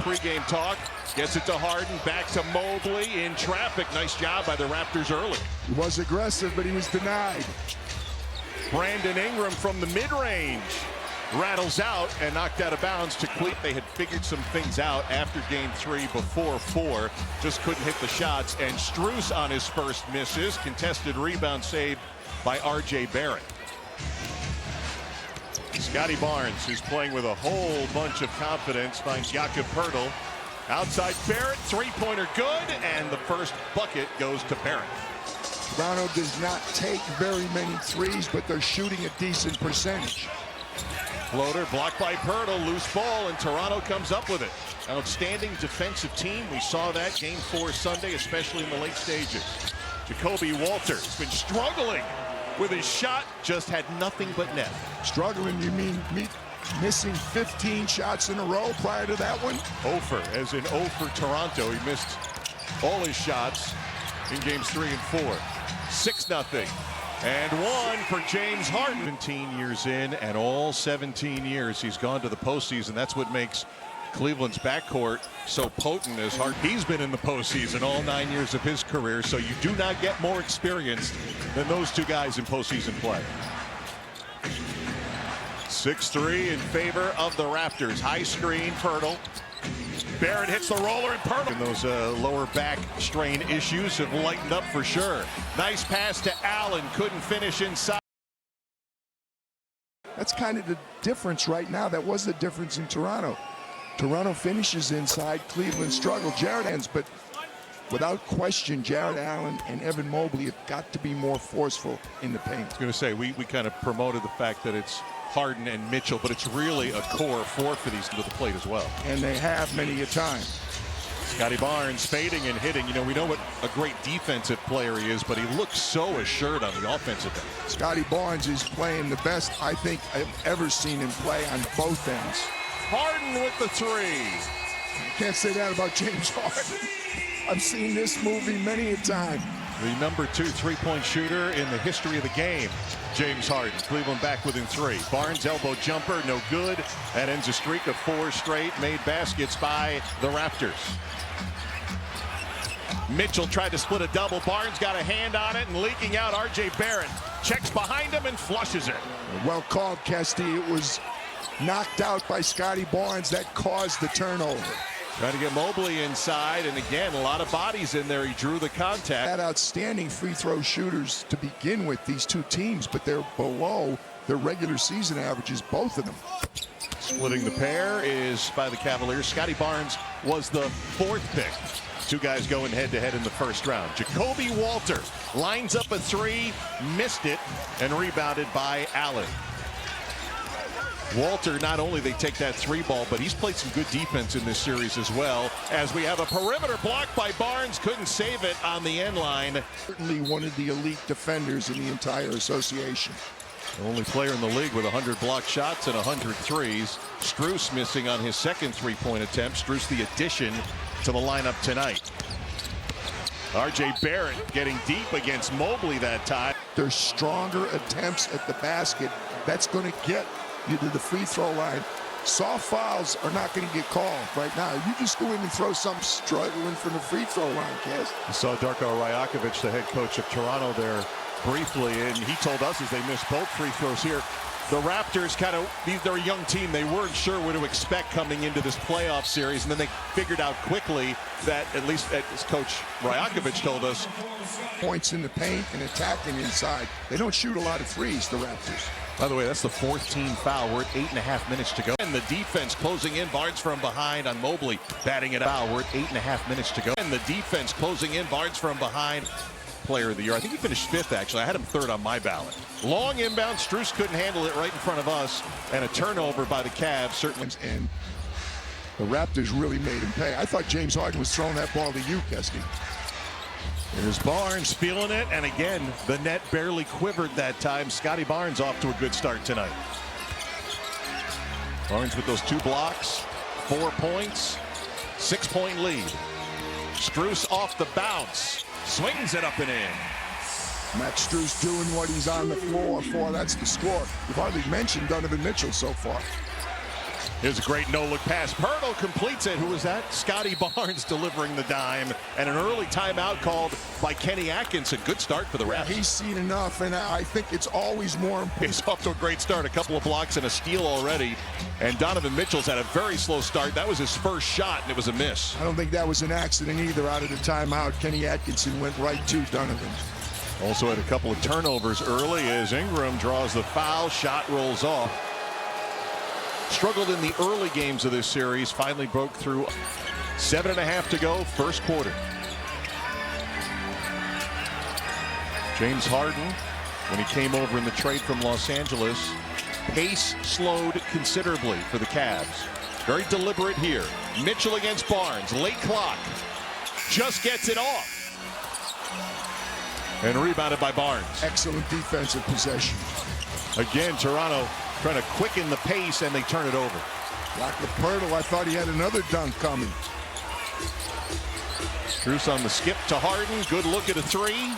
Pre-game talk, gets it to Harden, back to Mobley in traffic. Nice job by the Raptors early. He was aggressive, but he was denied. Brandon Ingram from the mid-range rattles out and knocked out of bounds to Cleveland. They had figured some things out after game 3 before 4. Just couldn't hit the shots. And Strus on his first misses. Contested rebound saved by R.J. Barrett. Scotty Barnes, who's playing with a whole bunch of confidence, finds Jakob Poeltl. Outside Barrett, three-pointer good, and the first bucket goes to Barrett. Toronto does not take very many threes, but they're shooting a decent percentage. Floater blocked by Poeltl, loose ball, and Toronto comes up with it. Outstanding defensive team. We saw that game 4 Sunday, especially in the late stages. Jacoby Walter's been struggling with his shot, just had nothing but net. Struggling, you mean missing 15 shots in a row prior to that one? 0 for, as in 0 for Toronto. He missed all his shots in games 3 and 4. 6-0. And 1 for James Harden. 17 years in, and all 17 years he's gone to the postseason. That's what makes Cleveland's backcourt so potent as Harden. He's been in the postseason all 9 years of his career, so you do not get more experienced than those two guys in postseason play. 6-3 in favor of the Raptors. High screen, Poeltl. Barrett hits the roller, and Poeltl. And those lower back strain issues have lightened up for sure. Nice pass to Allen, couldn't finish inside. That's kind of the difference right now. That was the difference in Toronto. Toronto finishes inside, Cleveland struggled. Jared ends, but without question, Jared Allen and Evan Mobley have got to be more forceful in the paint. I was going to say, we kind of promoted the fact that it's Harden and Mitchell, but it's really a core 4 for these to the plate as well. And they have many a time. Scotty Barnes fading and hitting. You know, we know what a great defensive player he is, but he looks so assured on the offensive end. Scotty Barnes is playing the best I think I've ever seen him play on both ends. Harden with the 3. You can't say that about James Harden. I've seen this movie many a time. The number 2 3-point shooter in the history of the game, James Harden. Cleveland back within 3. Barnes elbow jumper, no good. That ends a streak of 4 straight made baskets by the Raptors. Mitchell tried to split a double. Barnes got a hand on it, and leaking out, R.J. Barrett checks behind him and flushes it. Well called, Kesty. It was knocked out by Scotty Barnes. That caused the turnover. Trying to get Mobley inside, and again, a lot of bodies in there. He drew the contact. Had outstanding free throw shooters to begin with, these two teams, but they're below their regular season averages, both of them. Splitting the pair is by the Cavaliers. Scotty Barnes was the 4th pick. 2 guys going head-to-head in the first round. Jacoby Walter lines up a 3, missed it, and rebounded by Allen. Walter, not only they take that 3 ball, but he's played some good defense in this series as well, as we have a perimeter block by Barnes, couldn't save it on the end line. Certainly one of the elite defenders in the entire association. The only player in the league with 100 blocked shots and 100 threes. Strus missing on his second 3-point attempt. Strus the addition to the lineup tonight. R.J. Barrett getting deep against Mobley that time. There's stronger attempts at the basket. That's going to get you to the free throw line. Soft fouls are not going to get called right now. You just go in and throw some struggling from the free throw line, Cass. You saw Darko Rajakovic, the head coach of Toronto, there briefly, and he told us as they missed both free throws here, the Raptors they're a young team. They weren't sure what to expect coming into this playoff series, and then they figured out quickly that, at least as Coach Rajakovic told us, points in the paint and attacking inside. They don't shoot a lot of threes, the Raptors. By the way, that's the 4th team foul. We're at 8.5 minutes to go. And the defense closing in. Barnes from behind on Mobley, batting it out. We're at 8.5 minutes to go. And the defense closing in. Barnes from behind. Player of the year. I think he finished 5th, actually. I had him 3rd on my ballot. Long inbound. Strus couldn't handle it right in front of us. And a turnover by the Cavs, certainly. And the Raptors really made him pay. I thought James Harden was throwing that ball to you, Kesty. There's Barnes feeling it, and again, the net barely quivered that time. Scotty Barnes off to a good start tonight. Barnes with those 2 blocks, 4 points, 6-point lead. Strus off the bounce, swings it up and in. Max Strus doing what he's on the floor for. That's the score. We've hardly mentioned Donovan Mitchell so far. Here's a great no-look pass. Pirtle completes it. Who was that? Scotty Barnes delivering the dime. And an early timeout called by Kenny Atkinson. Good start for the Raptors. He's seen enough, and I think it's always more important. He's off to a great start. A couple of blocks and a steal already. And Donovan Mitchell's had a very slow start. That was his first shot, and it was a miss. I don't think that was an accident either. Out of the timeout, Kenny Atkinson went right to Donovan. Also had a couple of turnovers early as Ingram draws the foul. Shot rolls off. Struggled in the early games of this series. Finally broke through. 7.5 to go, first quarter. James Harden, when he came over in the trade from Los Angeles, pace slowed considerably for the Cavs. Very deliberate here. Mitchell against Barnes. Late clock. Just gets it off. And rebounded by Barnes. Excellent defensive possession. Again, Toronto trying to quicken the pace, and they turn it over. Like the Pirtle, I thought he had another dunk coming. Bruce on the skip to Harden. Good look at a three.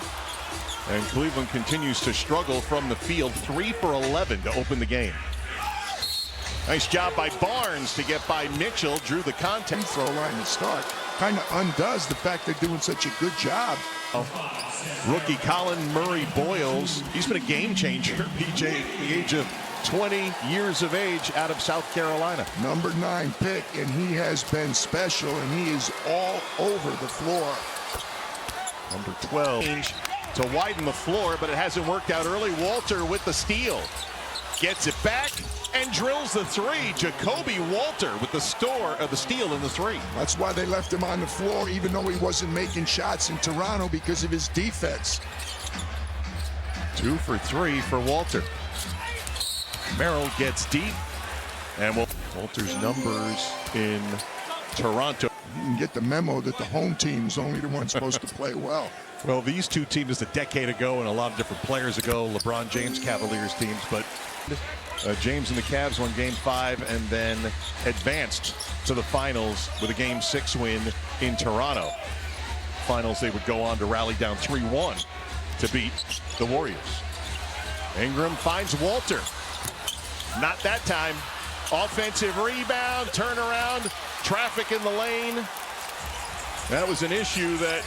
And Cleveland continues to struggle from the field. 3 for 11 to open the game. Nice job by Barnes to get by Mitchell. Drew the contact. Throw line to start. Kind of undoes the fact they're doing such a good job. Rookie Colin Murray Boyles. He's been a game changer. PJ at the age of 20 years of age out of South Carolina. Number 9 pick, and he has been special, and he is all over the floor. Number 12 to widen the floor, but it hasn't worked out early. Walter with the steal. Gets it back and drills the three. Jacoby Walter with the steal in the three. That's why they left him on the floor, even though he wasn't making shots in Toronto, because of his defense. 2 for 3 for Walter. Merrill gets deep, and Walter's numbers in Toronto. You can get the memo that the home team's only the one supposed to play well. Well, these two teams a decade ago and a lot of different players ago, LeBron James Cavaliers teams, but James and the Cavs won Game 5 and then advanced to the finals with a Game 6 win in Toronto. Finals, they would go on to rally down 3-1 to beat the Warriors. Ingram finds Walter. Not that time. Offensive rebound, turnaround, traffic in the lane. That was an issue that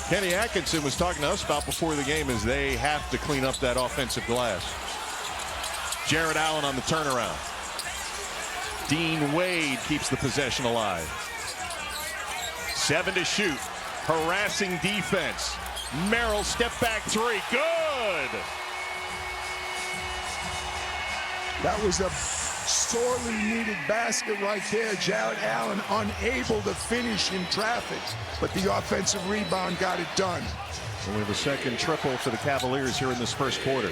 Kenny Atkinson was talking to us about before the game, as they have to clean up that offensive glass. Jarrett Allen on the turnaround. Dean Wade keeps the possession alive. 7 to shoot. Harassing defense. Merrill step back three. Good. That was a sorely needed basket right there. Jarrett Allen unable to finish in traffic, but the offensive rebound got it done. Only the second triple for the Cavaliers here in this first quarter.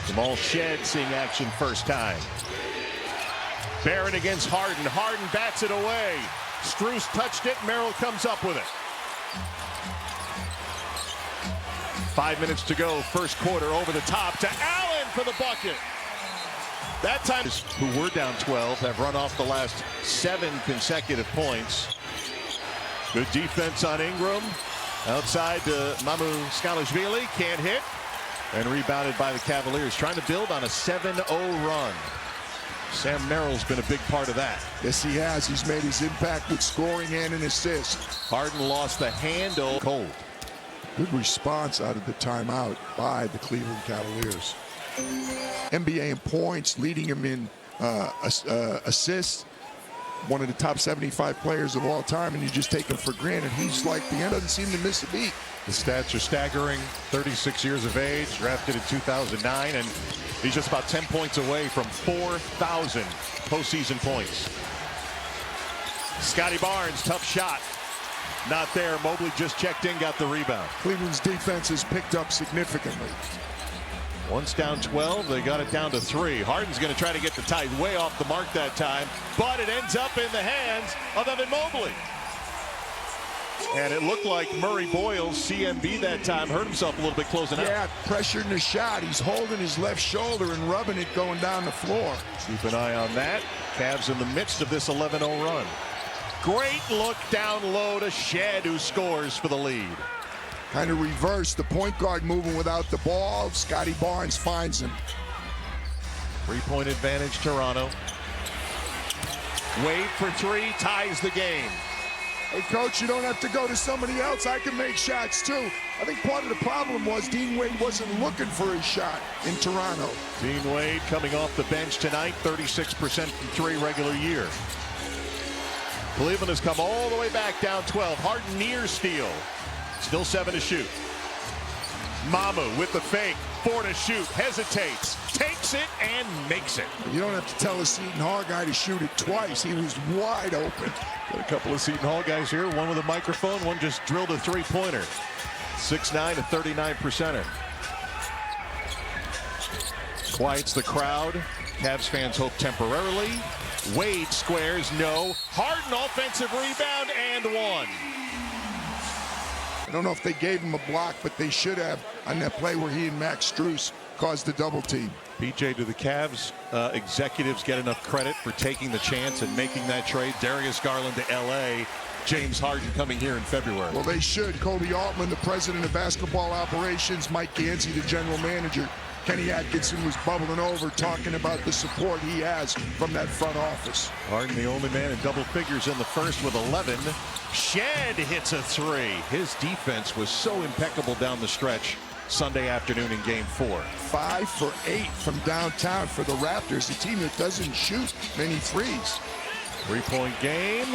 Jamal Shed seeing action first time. Barrett against Harden. Harden bats it away. Strus touched it. Merrill comes up with it. 5 minutes to go, first quarter. Over the top to Allen for the bucket. That time, who were down 12, have run off the last 7 consecutive points. Good defense on Ingram. Outside to Mamu Skalashvili. Can't hit. And rebounded by the Cavaliers, trying to build on a 7-0 run. Sam Merrill's been a big part of that. Yes, he has. He's made his impact with scoring and an assist. Harden lost the handle. Cold. Good response out of the timeout by the Cleveland Cavaliers. NBA in points, leading him in assists. One of the top 75 players of all time, and you just take him for granted. He's like, the end doesn't seem to miss a beat. The stats are staggering. 36 years of age, drafted in 2009, and he's just about 10 points away from 4,000 postseason points. Scotty Barnes, tough shot. Not there. Mobley just checked in, got the rebound. Cleveland's defense has picked up significantly. Once down 12, they got it down to 3. Harden's going to try to get the tie way off the mark that time, but it ends up in the hands of Evan Mobley. And it looked like Murray Boyles, CMB that time, hurt himself a little bit closing out. Yeah, pressuring the shot. He's holding his left shoulder and rubbing it going down the floor. Keep an eye on that. Cavs in the midst of this 11-0 run. Great look down low to Shed, who scores for the lead. Kind of reversed, the point guard moving without the ball. Scotty Barnes finds him. 3-point advantage, Toronto. Wade for three, ties the game. Hey, Coach, you don't have to go to somebody else. I can make shots, too. I think part of the problem was Dean Wade wasn't looking for his shot in Toronto. Dean Wade coming off the bench tonight, 36% from three regular year. Cleveland has come all the way back down 12. Harden near steal. Still 7 to shoot. Mamu with the fake. 4 to shoot. Hesitates. Takes it and makes it. You don't have to tell a Seton Hall guy to shoot it twice. He was wide open. Got a couple of Seton Hall guys here. One with a microphone. One just drilled a three-pointer. 6'9", a 39%er. Quiets the crowd. Cavs fans hope temporarily. Wade squares, no. Harden offensive rebound and one. I don't know if they gave him a block, but they should have on that play where he and Max Strus caused the double team. PJ, do the Cavs executives get enough credit for taking the chance and making that trade? Darius Garland to L.A., James Harden coming here in February. Well, they should. Kobe Altman, the president of basketball operations, Mike Gansey, the general manager. Kenny Atkinson was bubbling over talking about the support he has from that front office. Harden, the only man in double figures in the first with 11. Shed hits a three. His defense was so impeccable down the stretch Sunday afternoon in Game 4. 5 for 8 from downtown for the Raptors, a team that doesn't shoot many threes. 3-point game.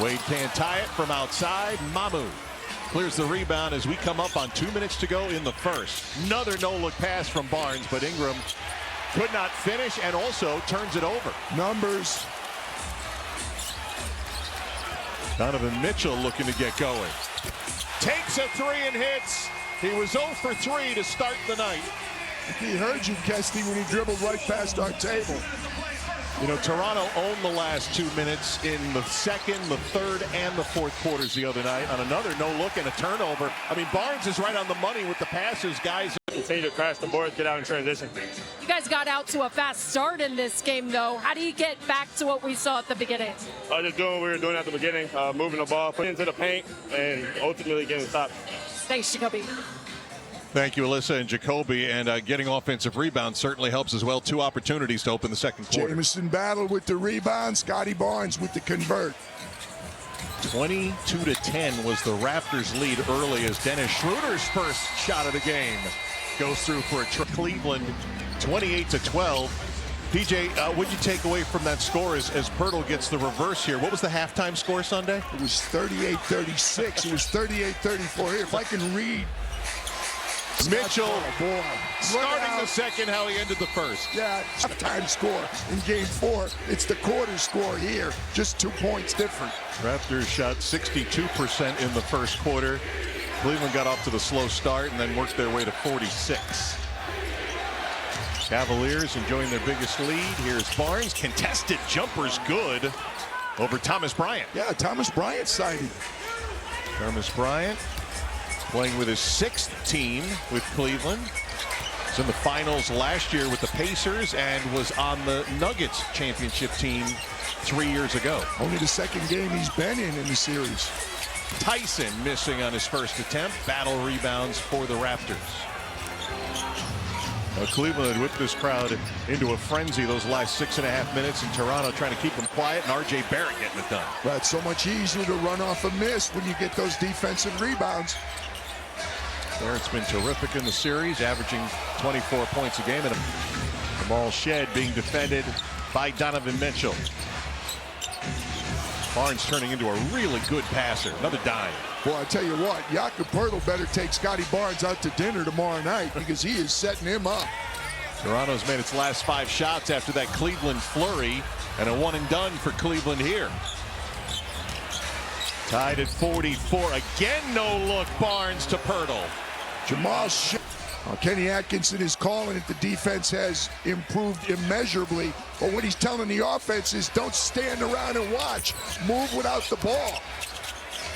Wade can't tie it from outside. Mamu clears the rebound as we come up on 2 minutes to go in the first. Another no-look pass from Barnes, but Ingram could not finish and also turns it over. Numbers. Donovan Mitchell looking to get going. Takes a three and hits. He was 0 for 3 to start the night. He heard you, Kesty, when he dribbled right past our table. You know, Toronto owned the last 2 minutes in the second, the third, and the fourth quarters the other night on another no-look and a turnover. I mean, Barnes is right on the money with the passes, guys. Continue to crash the boards, get out in transition. You guys got out to a fast start in this game, though. How do you get back to what we saw at the beginning? Just doing what we were doing at the beginning, moving the ball, putting it into the paint, and ultimately getting the top. Thanks, Jacoby. Thank you, Alyssa and Jacoby. And getting offensive rebounds certainly helps as well. 2 opportunities to open the second quarter. Jamison battled with the rebound. Scotty Barnes with the convert. 22 to 10 was the Raptors' lead early as Dennis Schroeder's first shot of the game goes through for a Cleveland 28 to 12. PJ, what did you take away from that score as Pirtle gets the reverse here? What was the halftime score Sunday? It was 38-36. It was 38-34 here. If I can read. Mitchell boy. starting the second how he ended the first. Yeah, halftime score in Game 4. It's the quarter score here. Just 2 points different. Raptors shot 62% in the first quarter. Cleveland got off to the slow start and then worked their way to 46. Cavaliers enjoying their biggest lead. Here's Barnes. Contested jumper's good over Thomas Bryant. Yeah, Thomas Bryant sighted. Thomas Bryant playing with his 6th team with Cleveland. Was in the finals last year with the Pacers and was on the Nuggets championship team 3 years ago. Only the second game he's been in the series. Tyson missing on his first attempt. Battle rebounds for the Raptors. Cleveland had whipped this crowd into a frenzy those last 6.5 minutes, and Toronto trying to keep them quiet, and R.J. Barrett getting it done. Well, it's so much easier to run off a miss when you get those defensive rebounds. Barrett's been terrific in the series, averaging 24 points a game, and the ball shed being defended by Donovan Mitchell. Barnes turning into a really good passer. Another dime. Well, I tell you what, Jakob Poeltl better take Scotty Barnes out to dinner tomorrow night because he is setting him up. Toronto's made its last 5 shots after that Cleveland flurry, and a one and done for Cleveland here. Tied at 44. Again, no look. Barnes to Poeltl. Jamal Kenny Atkinson is calling it. The defense has improved immeasurably. But what he's telling the offense is don't stand around and watch. Move without the ball.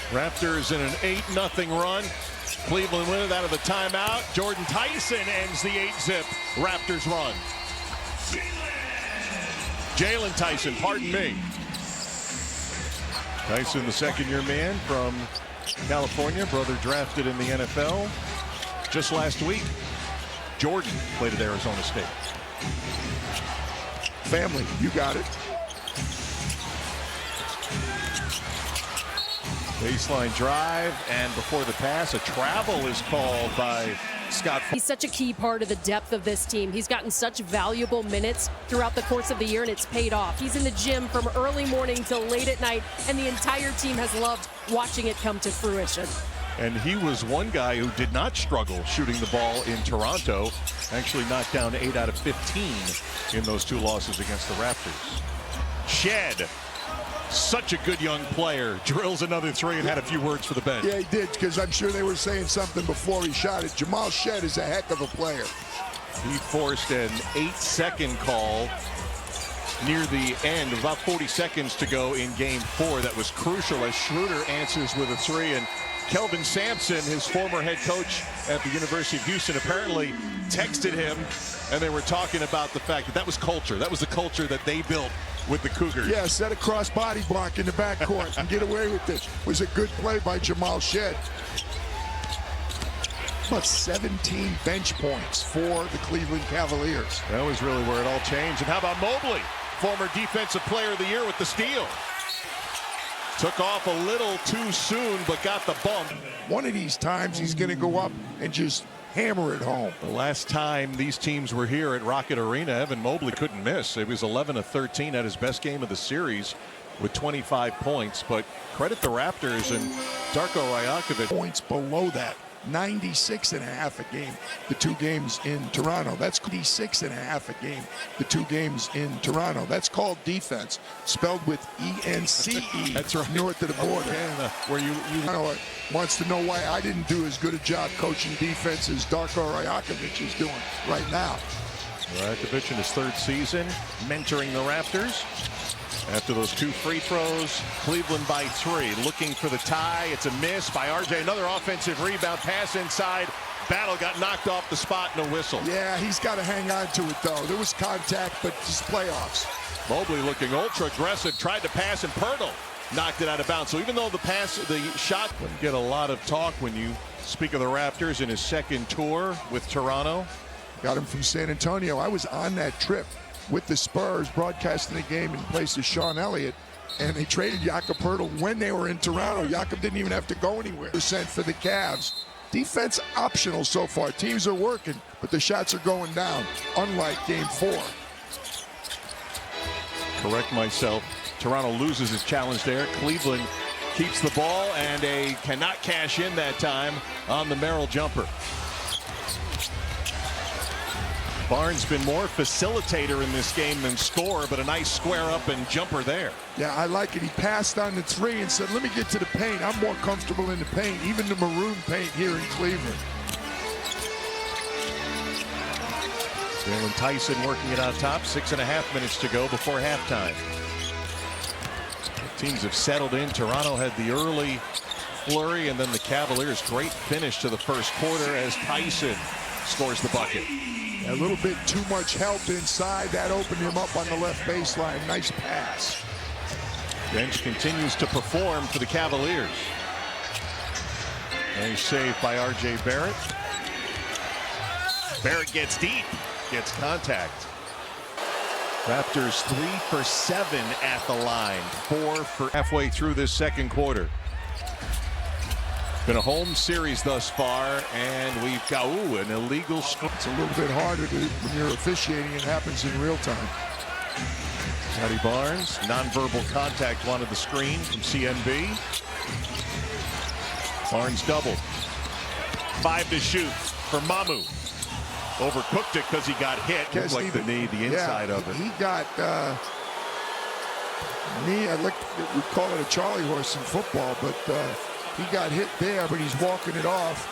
Raptors in an 8-0 run. Cleveland with it out of the timeout. Jordan Tyson ends the 8-zip Raptors run. Jalen Tyson, pardon me. Tyson, the second-year man from California, brother drafted in the NFL. Just last week, Jordan played at Arizona State. family. You got it. Baseline drive, and before the pass, a travel is called by Scott. He's such a key part of the depth of this team. He's gotten such valuable minutes throughout the course of the year, and it's paid off. He's in the gym from early morning till late at night, and the entire team has loved watching it come to fruition. And he was one guy who did not struggle shooting the ball in Toronto. Actually knocked down 8 out of 15 in those 2 losses against the Raptors. Shed, such a good young player, drills another 3 and had a few words for the bench. Yeah, he did, because I'm sure they were saying something before he shot it. Jamal Shed is a heck of a player. He forced an 8-second call near the end, about 40 seconds to go in game 4. That was crucial as Schroeder answers with a 3. And Kelvin Sampson, his former head coach at the University of Houston, apparently texted him, and they were talking about the fact that that was culture. That was the culture that they built with the Cougars. Yeah, set a cross body block in the backcourt and get away with it. Was a good play by Jamal Shed. About 17 bench points for the Cleveland Cavaliers. That was really where it all changed. And how about Mobley, former Defensive Player of the Year with the steal? Took off a little too soon, but got the bump. One of these times he's going to go up and just hammer it home. The last time these teams were here at Rocket Arena, Evan Mobley couldn't miss. It was 11 of 13 at his best game of the series with 25 points. But credit the Raptors and Darko Rajakovic. Points below that. 96.5 a game, the 2 games in Toronto. That's 96.5 a game, the 2 games in Toronto. That's called defense, spelled with E-N-C-E. That's right. North of the border. Canada, where you wants to know why I didn't do as good a job coaching defense as Darko Rajakovic is doing right now. Rajakovic in his 3rd season, mentoring the Raptors. After those 2 free throws, Cleveland by 3, looking for the tie. It's a miss by RJ. Another offensive rebound, pass inside. Battle got knocked off the spot, no whistle. Yeah, he's got to hang on to it, though. There was contact, but just playoffs. Mobley looking ultra aggressive, tried to pass, and Pirtle knocked it out of bounds. So even though the shot wouldn't get a lot of talk when you speak of the Raptors in his 2nd tour with Toronto. Got him from San Antonio. I was on that trip with the Spurs, broadcasting the game in place of Sean Elliott, and they traded Jakob Poeltl when they were in Toronto. Jakob didn't even have to go anywhere. % for the Cavs. Defense optional so far. Teams are working, but the shots are going down, unlike game 4. Correct myself. Toronto loses his challenge there. Cleveland keeps the ball, and cannot cash in that time on the Merrill jumper. Barnes been more facilitator in this game than scorer, but a nice square up and jumper there. Yeah, I like it. He passed on the 3 and said, let me get to the paint. I'm more comfortable in the paint, even the maroon paint here in Cleveland. Jalen Tyson working it out top. 6.5 minutes to go before halftime. The teams have settled in. Toronto had the early flurry, and then the Cavaliers' great finish to the 1st quarter as Tyson scores the bucket. A little bit too much help inside. That opened him up on the left baseline. Nice pass. Bench continues to perform for the Cavaliers. Nice save by R.J. Barrett. Barrett gets deep, gets contact. Raptors 3 for 7 at the line. 4 for halfway through this 2nd quarter. Been a home series thus far, and we've got an illegal score. It's a little bit harder when you're officiating. It happens in real time. Scotty Barnes, nonverbal contact, wanted the screen from CNB. Barnes doubled. 5 to shoot for Mamu. Overcooked it because he got hit. Looked like the knee, the inside of it. He got knee. We call it a Charlie horse in football, but he got hit there, but he's walking it off.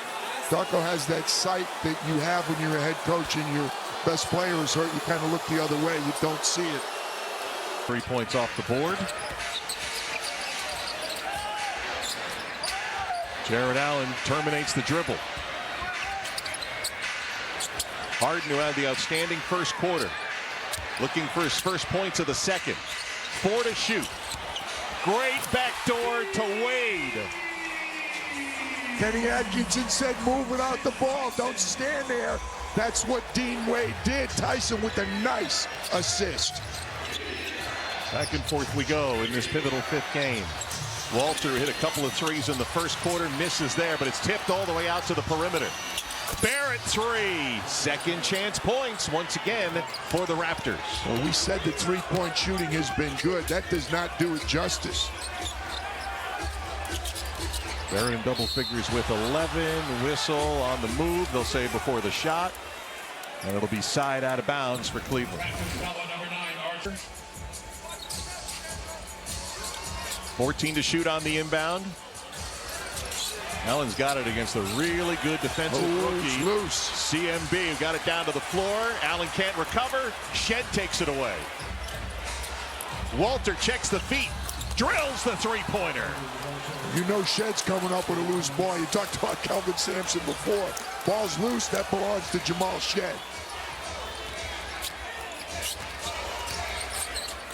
Darko has that sight that you have when you're a head coach and your best player is hurt. You kind of look the other way. You don't see it. 3 points off the board. Jared Allen terminates the dribble. Harden, who had the outstanding 1st quarter, looking for his 1st points of the 2nd. 4 to shoot. Great backdoor to Wade. Kenny Atkinson said, move without the ball. Don't stand there. That's what Dean Wade did. Tyson with a nice assist. Back and forth we go in this pivotal fifth game. Walter hit a couple of threes in the first quarter, misses there, but it's tipped all the way out to the perimeter. Barrett three. Second chance points once again for the Raptors. Well, we said the three-point shooting has been good. That does not do it justice. Barrett in double figures with 11. Whistle on the move. They'll say before the shot. And it'll be side out of bounds for Cleveland. 14 to shoot on the inbound. Allen's got it against a really good defensive rookie. Loose. CMB who got it down to the floor. Allen can't recover. Shed takes it away. Walter checks the feet. Drills the three-pointer. You know Shed's coming up with a loose ball. You talked about Kelvin Sampson before. Ball's loose. That belongs to Jamal Shed.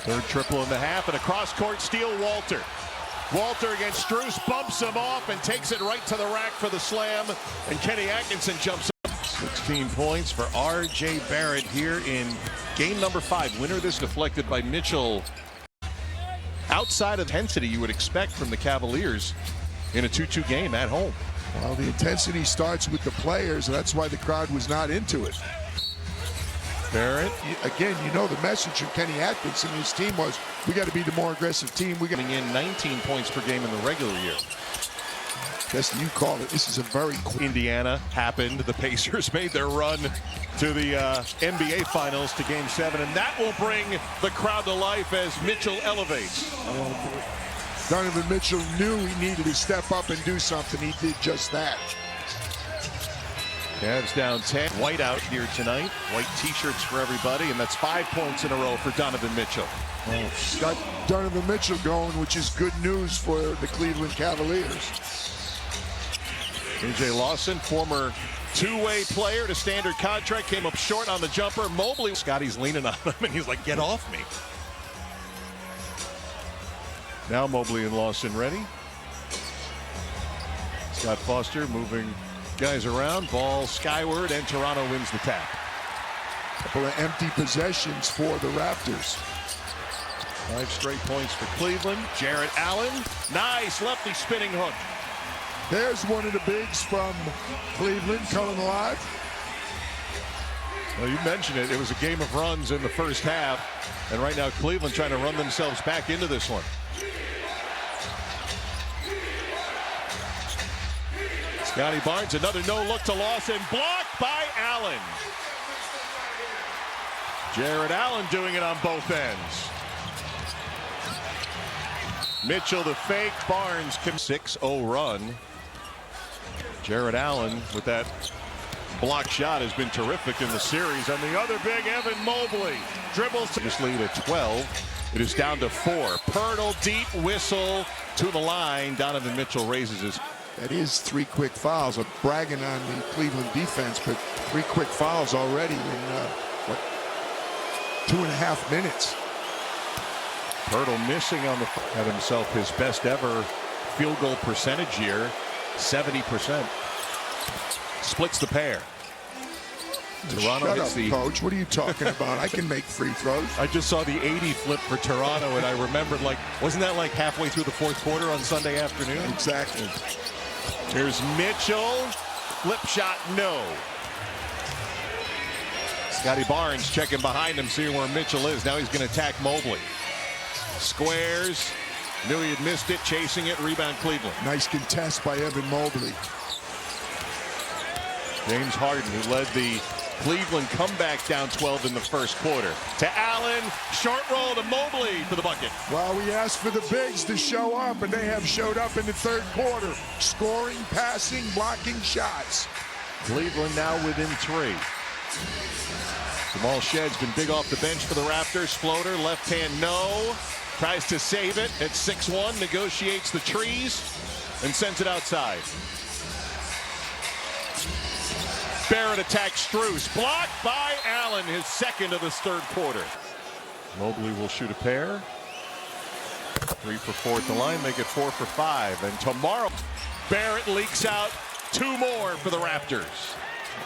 Third triple in the half and a cross-court steal. Walter. Walter against Strus, bumps him off and takes it right to the rack for the slam. And Kenny Atkinson jumps up. 16 points for R.J. Barrett here in game number 5. Winner this deflected by Mitchell. Outside of intensity you would expect from the Cavaliers in a 2-2 game at home. Well, the intensity starts with the players, and that's why the crowd was not into it. Barrett. Again, you know the message from Kenny Atkinson and his team was, we got to be the more aggressive team. We're Coming in 19 points per game in the regular year. Guess you call it. This is a very quick. Indiana happened. The Pacers made their run to the NBA Finals to Game 7, and that will bring the crowd to life as Mitchell elevates. Donovan Mitchell knew he needed to step up and do something. He did just that. Cavs down 10. White out here tonight. White t-shirts for everybody, and that's 5 points in a row for Donovan Mitchell. Oh, got Donovan Mitchell going, which is good news for the Cleveland Cavaliers. A.J. Lawson, former two-way player to standard contract, came up short on the jumper. Mobley, Scotty's leaning on him, and he's like, get off me. Now Mobley and Lawson ready. Scott Foster moving guys around, ball skyward, and Toronto wins the tap. Couple of empty possessions for the Raptors. 5 straight points for Cleveland. Jarrett Allen, nice lefty spinning hook. There's one of the bigs from Cleveland coming alive. Well, you mentioned it. It was a game of runs in the first half, and right now Cleveland trying to run themselves back into this one. Scotty Barnes, another no-look to Lawson, blocked by Allen. Jarrett Allen doing it on both ends. Mitchell the fake, Barnes can 6-0 run. Jarrett Allen with that block shot has been terrific in the series. And the other big, Evan Mobley, dribbles to this lead at 12. It is down to 4. Pirtle deep whistle to the line. Donovan Mitchell raises his. That is 3 quick fouls. I'm bragging on the Cleveland defense, but 3 quick fouls already in, 2.5 minutes. Pirtle missing on the, had himself his best ever field goal percentage year, 70%. Splits the pair. Toronto Shut hits up, the coach. What are you talking about? I can make free throws. I just saw the 80 flip for Toronto, and I remembered, like, wasn't that like halfway through the 4th quarter on Sunday afternoon? Exactly. Here's Mitchell. Flip shot, no. Scotty Barnes checking behind him, seeing where Mitchell is. Now he's going to attack Mobley. Squares. Knew he had missed it, chasing it. Rebound Cleveland. Nice contest by Evan Mobley. James Harden, who led the Cleveland comeback down 12 in the first quarter. To Allen, short roll to Mobley for the bucket. Well, we asked for the bigs to show up, and they have showed up in the 3rd quarter. Scoring, passing, blocking shots. Cleveland now within 3. Jamal Shed's been big off the bench for the Raptors. Floater, left hand, no. Tries to save it at 6-1, negotiates the trees, and sends it outside. Barrett attacks Strus. Blocked by Allen, his second of this 3rd quarter. Mobley will shoot a pair. 3 for 4 at the line, make it 4 for 5. And tomorrow, Barrett leaks out 2 more for the Raptors.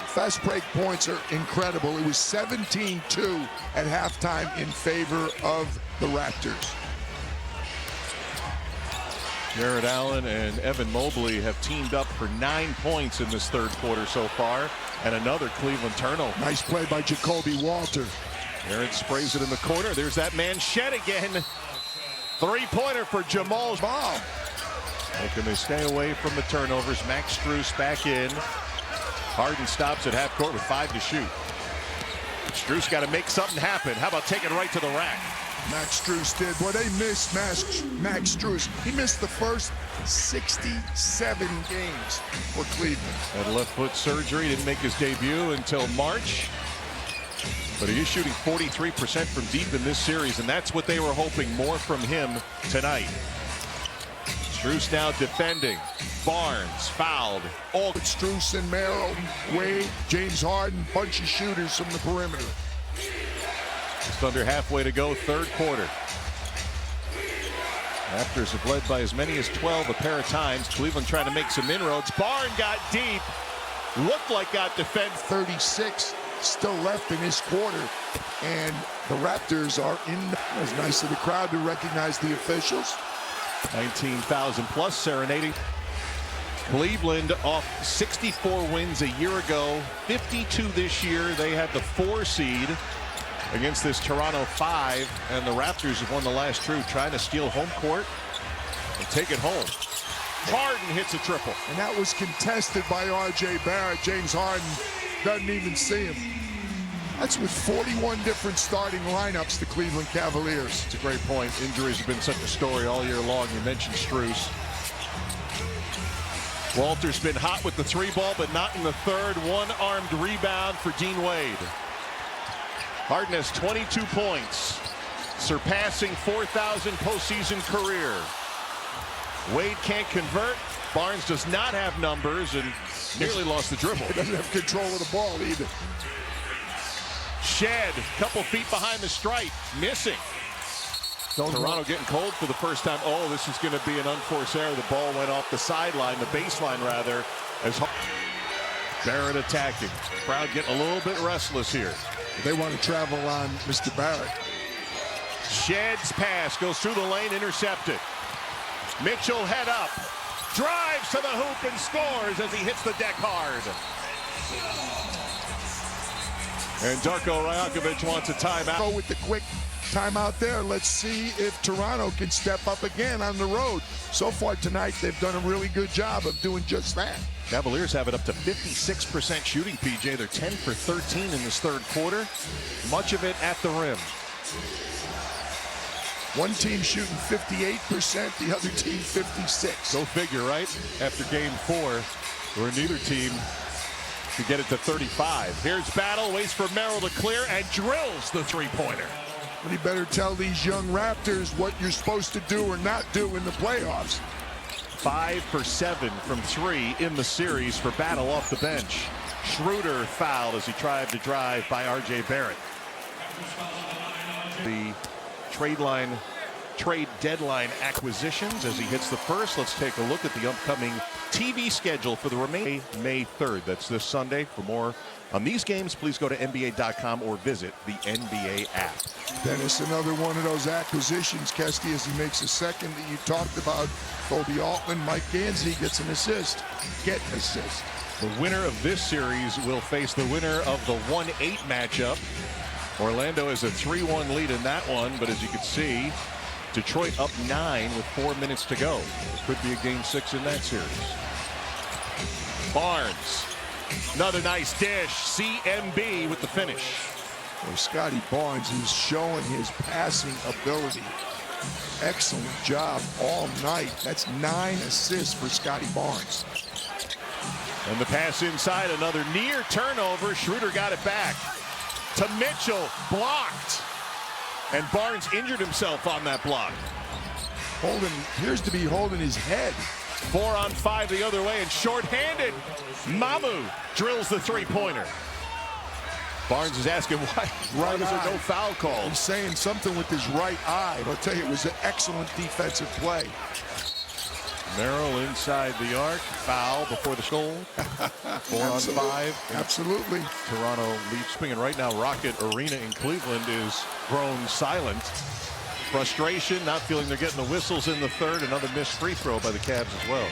Fast break points are incredible. It was 17-2 at halftime in favor of the Raptors. Jared Allen and Evan Mobley have teamed up for 9 points in this third quarter so far, and another Cleveland turnover. Nice play by Jacoby Walter. Aaron sprays it in the corner. There's that man Shed again. Three-pointer for Jamal. Ball. Can they stay away from the turnovers? Max Strus back in. Harden stops at half court with 5 to shoot. Strus got to make something happen. How about taking it right to the rack? Max Strus did. Well, they missed Max Strus. He missed the first 67 games for Cleveland. Had left foot surgery, didn't make his debut until March. But he is shooting 43% from deep in this series, and that's what they were hoping more from him tonight. Strus now defending. Barnes fouled. All Strus and Merrill, Wade, James Harden, bunch of shooters from the perimeter. Just under halfway to go, third quarter. Raptors have led by as many as 12 a pair of times. Cleveland trying to make some inroads. Barnes got deep. Looked like got defended. 36 still left in this quarter. And the Raptors are in. It was nice of the crowd to recognize the officials. 19,000 plus serenading. Cleveland off 64 wins a year ago, 52 this year. They had the 4 seed against this Toronto 5, and the Raptors have won the last two, trying to steal home court and take it home. Harden hits a triple. And that was contested by R.J. Barrett. James Harden doesn't even see him. That's with 41 different starting lineups, the Cleveland Cavaliers. It's a great point. Injuries have been such a story all year long. You mentioned Strus. Walter's been hot with the 3-ball, but not in the third. One-armed rebound for Dean Wade. Harden has 22 points, surpassing 4,000 postseason career. Wade can't convert. Barnes does not have numbers and nearly lost the dribble. He doesn't have control of the ball either. Shed, couple feet behind the stripe, missing. Toronto getting cold for the first time. Oh, this is going to be an unforced error. The ball went off the sideline, the baseline rather, as Barrett attacking. Crowd getting a little bit restless here. They want to travel on Mr. Barrett. Shed's pass goes through the lane, intercepted. Mitchell head up, drives to the hoop and scores as he hits the deck hard. And Darko Rajakovic wants a timeout. Go with the quick timeout there. Let's see if Toronto can step up again on the road. So far tonight, they've done a really good job of doing just that. Cavaliers have it up to 56% shooting, PJ. They're 10 for 13 in this third quarter. Much of it at the rim. One team shooting 58%, the other team 56. Go figure, right? After game 4, where neither team could get it to 35. Here's Battle, waits for Merrill to clear, and drills the three-pointer. But you better tell these young Raptors what you're supposed to do or not do in the playoffs. 5 for 7 from 3 in the series for Battle off the bench. Schroeder fouled as he tried to drive by R.J. Barrett. The trade deadline acquisitions as he hits the first. Let's take a look at the upcoming TV schedule for the remaining May 3rd. That's this Sunday. For more on these games, please go to NBA.com or visit the NBA app. Dennis, another one of those acquisitions, Kesty, as he makes a second that you talked about. Kobe Altman, Mike Gansey gets an assist. Get an assist. The winner of this series will face the winner of the 1-8 matchup. Orlando has a 3-1 lead in that one, but as you can see, Detroit up 9 with 4 minutes to go. It could be a game 6 in that series. Barnes, another nice dish. CMB with the finish. Well, Scotty Barnes is showing his passing ability. Excellent job all night. That's 9 assists for Scotty Barnes. And the pass inside, another near turnover. Schroeder got it back to Mitchell, blocked. And Barnes injured himself on that block. Holden appears to be holding his head. 4 on 5 the other way and shorthanded. Mamu drills the three-pointer. Barnes is asking why was there no foul call? He's saying something with his right eye. I'll tell you, it was an excellent defensive play. Merrill inside the arc. Foul before the goal. 4 on 5. Absolutely. Toronto leads swinging right now. Rocket Arena in Cleveland is grown silent. Frustration, not feeling they're getting the whistles in the third. Another missed free throw by the Cavs as well.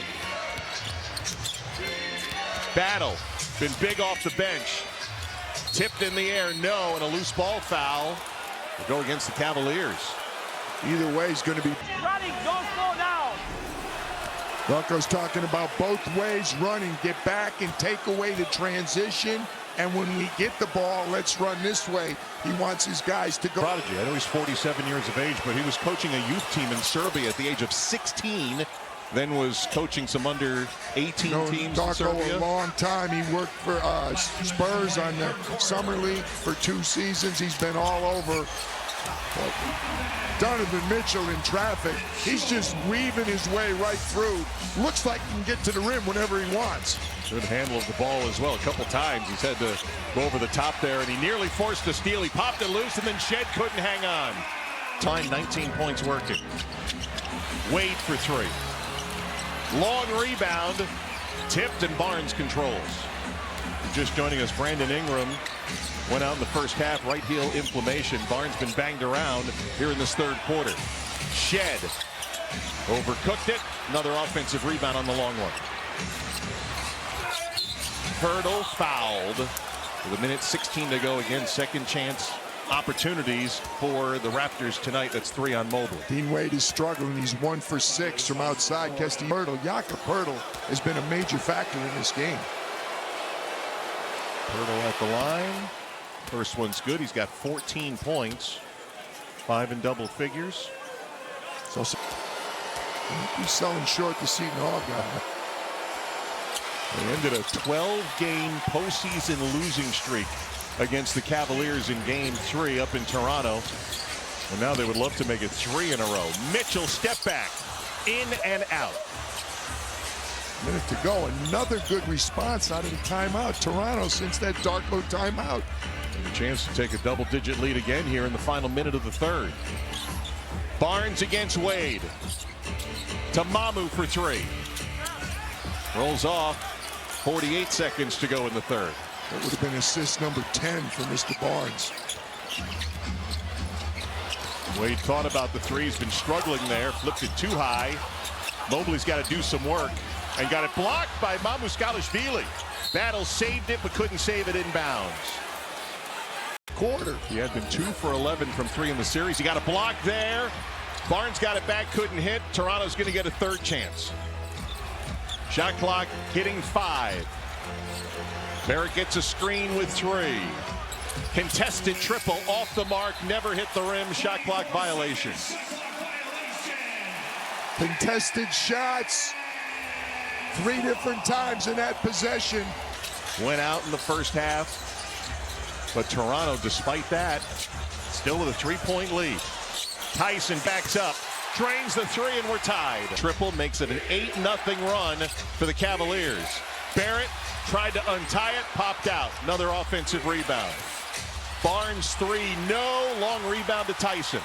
Battle, been big off the bench. Tipped in the air, no, and a loose ball foul. Will go against the Cavaliers. Either way, he's going to be running. Don't slow down. Rocco's talking about both ways running. Get back and take away the transition. And when we get the ball, let's run this way. He wants his guys to go. Prodigy. I know he's 47 years of age, but he was coaching a youth team in Serbia at the age of 16. Then was coaching some under 18 teams in Serbia. A long time. He worked for Spurs on the Summer League for 2 seasons. He's been all over. Donovan Mitchell in traffic. He's just weaving his way right through. Looks like he can get to the rim whenever he wants. Good handle of the ball as well. A couple times he's had to go over the top there, and he nearly forced a steal. He popped it loose, and then Shed couldn't hang on. Time 19 points working. Wade for 3. Long rebound. Tipped, and Barnes controls. Just joining us, Brandon Ingram went out in the first half, right heel inflammation. Barnes been banged around here in this third quarter. Shed overcooked it. Another offensive rebound on the long one. Hurdle fouled with 1:16 to go. Again, second chance opportunities for the Raptors tonight. That's 3 on Mobley. Dean Wade is struggling. He's 1 for 6 from outside. Jakob Hurdle has been a major factor in this game. Hurdle at the line. First one's good. He's got 14 points. 5 in double figures. So he's selling short the Seton Hall guy. They ended a 12-game postseason losing streak against the Cavaliers in Game 3 up in Toronto. And now they would love to make it 3 in a row. Mitchell step back, in and out. Minute to go. Another good response out of the timeout. Toronto since that Darko timeout. And a chance to take a double-digit lead again here in the final minute of the third. Barnes against Wade. To Mamu for 3. Rolls off. 48 seconds to go in the third. That would have been assist number 10 for Mr. Barnes. Wade thought about the 3. He's been struggling there. Flipped it too high. Mobley's got to do some work. And got it blocked by Mamuškalishvili. Battle saved it, but couldn't save it inbounds. Quarter. He had been 2 for 11 from 3 in the series. He got a block there. Barnes got it back, couldn't hit. Toronto's going to get a third chance. Shot clock hitting 5. Barrett gets a screen with 3. Contested triple off the mark, never hit the rim. Shot clock violation. Contested shots 3 different times in that possession. Went out in the first half. But Toronto, despite that, still with a 3-point lead. Tyson backs up, drains the 3, and we're tied. Triple makes it an 8-0 run for the Cavaliers. Barrett tried to untie it, popped out. Another offensive rebound. Barnes 3, no. Long rebound to Tyson.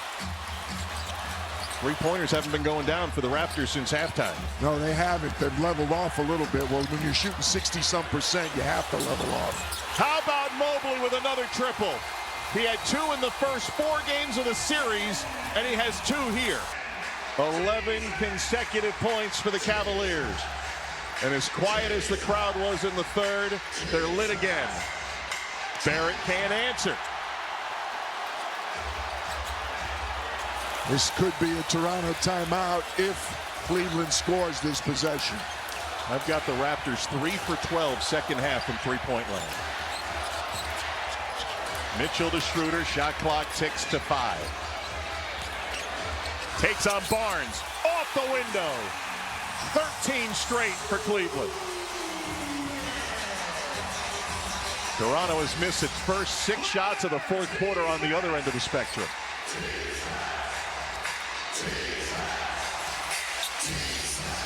3-pointers haven't been going down for the Raptors since halftime. No, they haven't. They've leveled off a little bit. Well, when you're shooting 60-some%, you have to level off. How about Mobley with another triple? He had 2 in the first 4 games of the series, and he has 2 here. 11 consecutive points for the Cavaliers. And as quiet as the crowd was in the third, they're lit again. Barrett can't answer. This could be a Toronto timeout if Cleveland scores this possession. I've got the Raptors 3 for 12 second half from 3-point line. Mitchell to Schroeder. Shot clock ticks to 5. Takes on Barnes. Off the window. 13 straight for Cleveland. Toronto has missed its first 6 shots of the fourth quarter on the other end of the spectrum.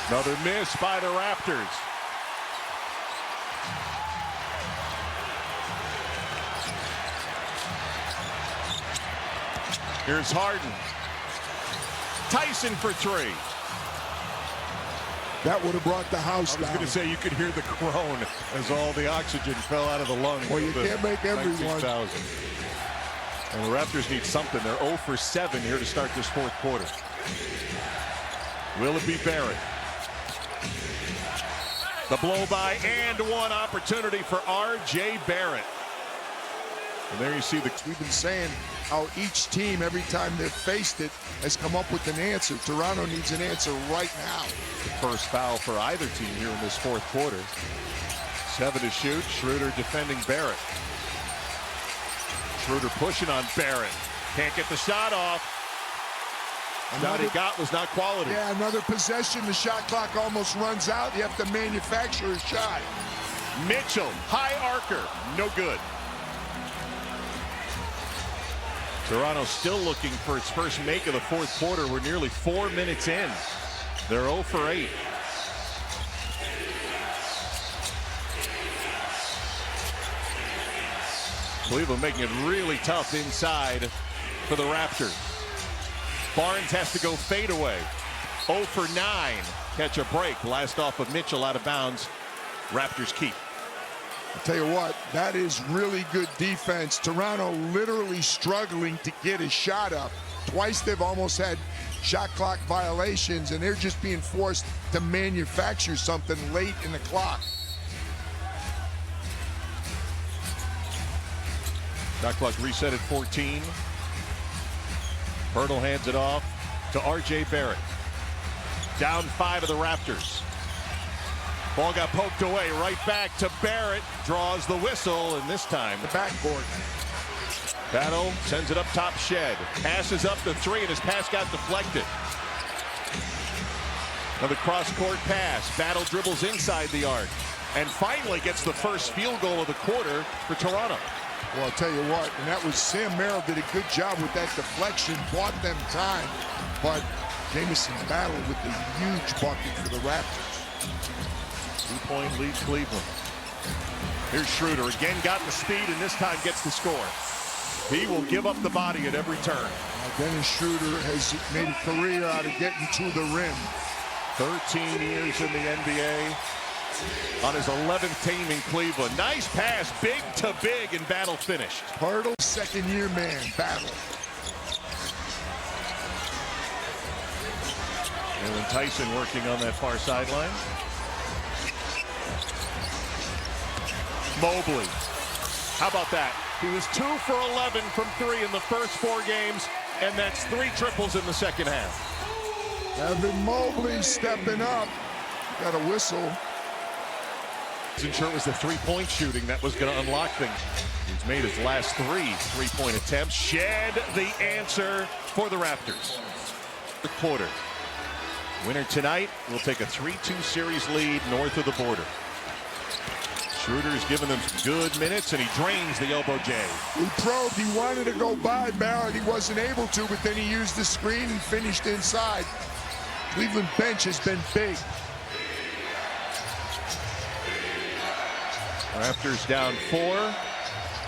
Another miss by the Raptors. Here's Harden. Tyson for 3. That would have brought the house down. I was going to say you could hear the groan as all the oxygen fell out of the lungs. Well, you can't make everyone. And the Raptors need something. They're 0 for 7 here to start this fourth quarter. Will it be Barrett? The blow by and one opportunity for R.J. Barrett. And there you see we've been saying how each team, every time they've faced it, has come up with an answer. Toronto needs an answer right now. The first foul for either team here in this fourth quarter. 7 to shoot. Schroeder defending Barrett. Schroeder pushing on Barrett. Can't get the shot off. Shot he got was not quality. Yeah, another possession. The shot clock almost runs out. You have to manufacture a shot. Mitchell, high arcer, no good. Toronto still looking for its first make of the fourth quarter. We're nearly 4 minutes in. They're 0 for 8. Cleveland making it really tough inside for the Raptors. Barnes has to go fade away. 0 for 9. Catch a break. Last off of Mitchell out of bounds. Raptors keep. I'll tell you what, that is really good defense. Toronto literally struggling to get a shot up. Twice they've almost had shot clock violations, and they're just being forced to manufacture something late in the clock. Shot clock reset at 14. Pirtle hands it off to R.J. Barrett. Down 5 of the Raptors. Ball got poked away. Right back to Barrett. Draws the whistle, and this time the backboard. Battle sends it up top. Shed passes up the 3, and his pass got deflected. Another cross-court pass. Battle dribbles inside the arc, and finally gets the first field goal of the quarter for Toronto. Well, I'll tell you what, and that was Sam Merrill did a good job with that deflection, bought them time, but Jamison Battle with the huge bucket for the Raptors. 2-point lead Cleveland. Here's Schroeder again, got the speed, and this time gets the score. He will give up the body at every turn. Dennis Schroeder has made a career out of getting to the rim. 13 years in the NBA. On his 11th team in Cleveland. Nice pass, big to big, and Battle finished. Pirtle, second-year man, Battle. And Tyson working on that far sideline. Mobley. How about that? He was 2 for 11 from 3 in the first 4 games, and that's 3 triples in the second half. Evan Mobley stepping up. Got a whistle. Wasn't sure it was the 3-point shooting that was going to unlock things. He's made his last 3 3-point attempts. Shed the answer for the Raptors. The quarter. Winner tonight will take a 3-2 series lead north of the border. Schroeder's given them some good minutes, and he drains the elbow J. He probed. He wanted to go by Barrett. He wasn't able to, but then he used the screen and finished inside. Cleveland bench has been big. Raptors down 4.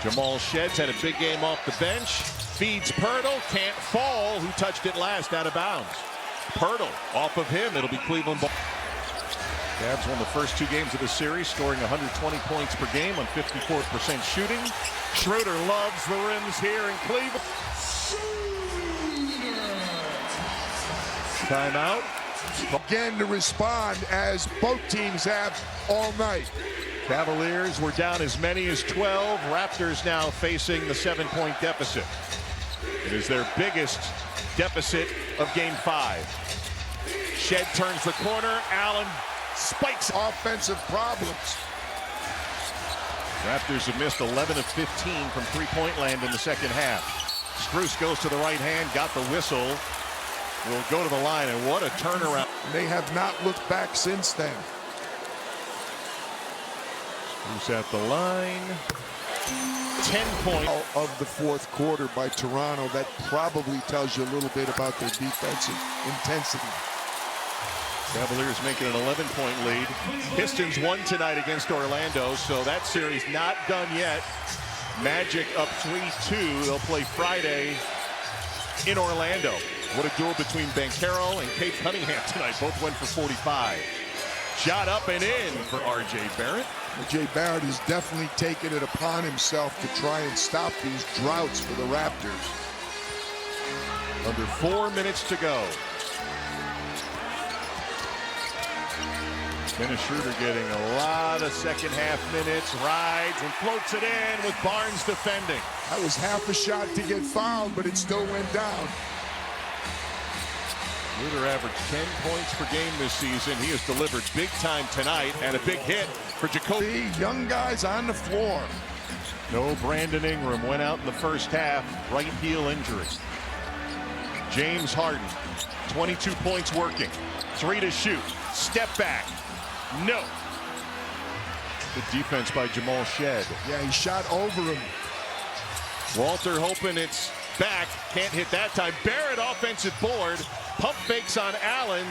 Jamal Shed's had a big game off the bench. Feeds Pirtle. Can't fall. Who touched it last out of bounds? Pirtle. Off of him. It'll be Cleveland ball. Cavs won the first 2 games of the series, scoring 120 points per game on 54% shooting. Schroeder loves the rims here in Cleveland. Timeout. Again to respond, as both teams have all night. Cavaliers were down as many as 12. Raptors now facing the 7-point deficit. It is their biggest deficit of Game 5. Shed turns the corner. Allen spikes. Offensive problems. Raptors have missed 11 of 15 from three-point land in the second half. Strus goes to the right hand, got the whistle. Will go to the line, and what a turnaround. They have not looked back since then. Who's at the line? 10 points of the fourth quarter by Toronto. That probably tells you a little bit about their defensive intensity. Cavaliers making an 11-point lead. Pistons won tonight against Orlando, so that series not done yet. Magic up 3-2. They'll play Friday in Orlando. What a duel between Banchero and Kate Cunningham tonight. Both went for 45. Shot up and in for R.J. Barrett. Jay Barrett has definitely taken it upon himself to try and stop these droughts for the Raptors. Under 4 minutes to go. Dennis Schroeder getting a lot of second half minutes, rides and floats it in with Barnes defending. That was half a shot to get fouled, but it still went down. Schroeder averaged 10 points per game this season. He has delivered big time tonight, and a big hit for Jacoby. The young guys on the floor. No Brandon Ingram, went out in the first half, right heel injury. James Harden, 22 points working, 3 to shoot, step back, no. Good defense by Jamal Shed. Yeah, he shot over him. Walter hoping it's back, can't hit that time. Barrett offensive board, pump fakes on Allen,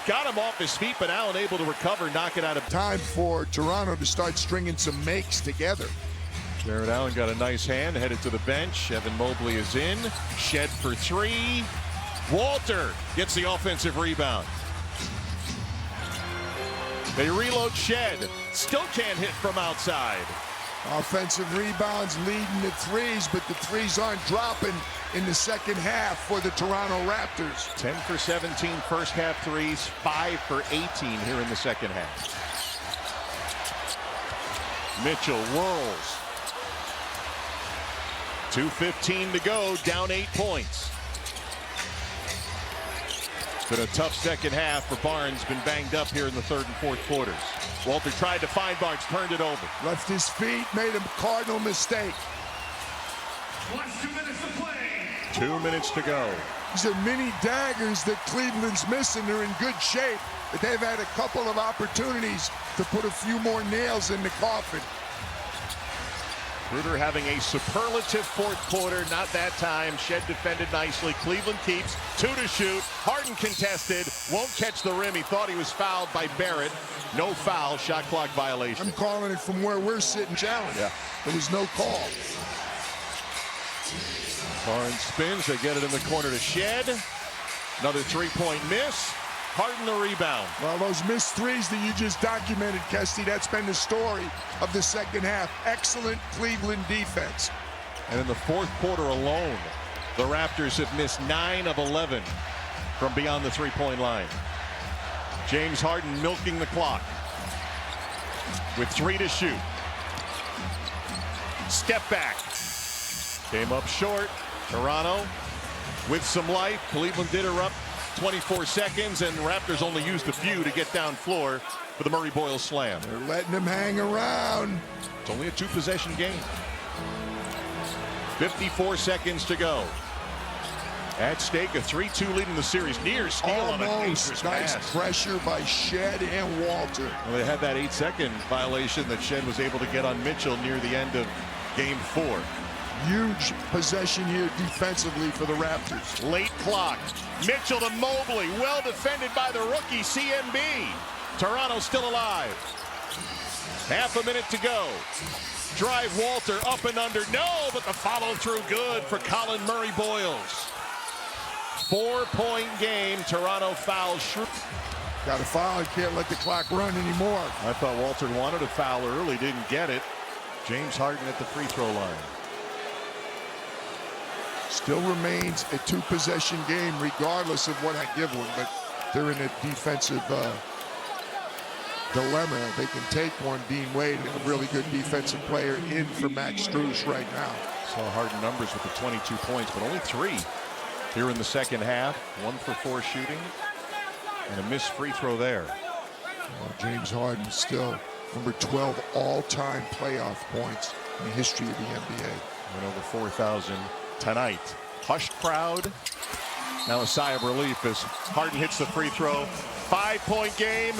got him off his feet, but Allen able to recover, knock it out of time for Toronto to start stringing some makes together. Jared Allen got a nice hand, headed to the bench. Evan Mobley is in, Shed for 3. Walter gets the offensive rebound. They reload Shed, still can't hit from outside. Offensive rebounds leading the threes, but the threes aren't dropping in the second half for the Toronto Raptors. 10 for 17 first half threes, 5 for 18 here in the second half. Mitchell whirls. 2:15 to go, down 8 points. Been a tough second half for Barnes, been banged up here in the third and fourth quarters. Walter tried to find Barnes, turned it over. Left his feet, made a cardinal mistake. 2 minutes to go. These are mini daggers that Cleveland's missing. They're in good shape, but they've had a couple of opportunities to put a few more nails in the coffin. Schroeder having a superlative fourth quarter, not that time. Shed defended nicely. Cleveland keeps 2 to shoot. Harden contested, won't catch the rim. He thought he was fouled by Barrett. No foul, shot clock violation. I'm calling it from where we're sitting. Challenge. Yeah. There was no call. Barnes spins, they get it in the corner to Shed. Another 3-point miss. Harden the rebound. Well, those missed threes that you just documented, Kesty, that's been the story of the second half. Excellent Cleveland defense. And in the fourth quarter alone, the Raptors have missed 9 of 11 from beyond the 3-point line. James Harden milking the clock with 3 to shoot. Step back. Came up short. Toronto with some life. Cleveland did erupt 24 seconds, and Raptors only used a few to get down floor for the Murray Boyle slam. They're letting him hang around. It's only a 2-possession game. 54 seconds to go. At stake, a 3-2 lead in the series. Near steal on a dangerous nice pass. pressure by Shed and Walter. Well, they had that 8-second violation that Shed was able to get on Mitchell near the end of game 4. Huge possession here defensively for the Raptors. Late clock. Mitchell to Mobley. Well defended by the rookie CMB. Toronto still alive. Half a minute to go. Drive Walter up and under. No, but the follow through good for Colin Murray Boyles. 4-point game. Toronto fouls. Got a foul. Can't let the clock run anymore. I thought Walter wanted a foul early. Didn't get it. James Harden at the free throw line. Still remains a 2-possession game regardless of what I give them, but they're in a defensive dilemma. They can take one. Dean Wade, a really good defensive player, in for Max Strus right now. Saw Harden numbers with the 22 points, but only 3 here in the second half. 1 for 4 shooting and a missed free throw there. Well, James Harden still number 12 all-time playoff points in the history of the NBA. Went over 4,000 tonight. Hushed crowd. Now a sigh of relief as Harden hits the free throw. 5-point game.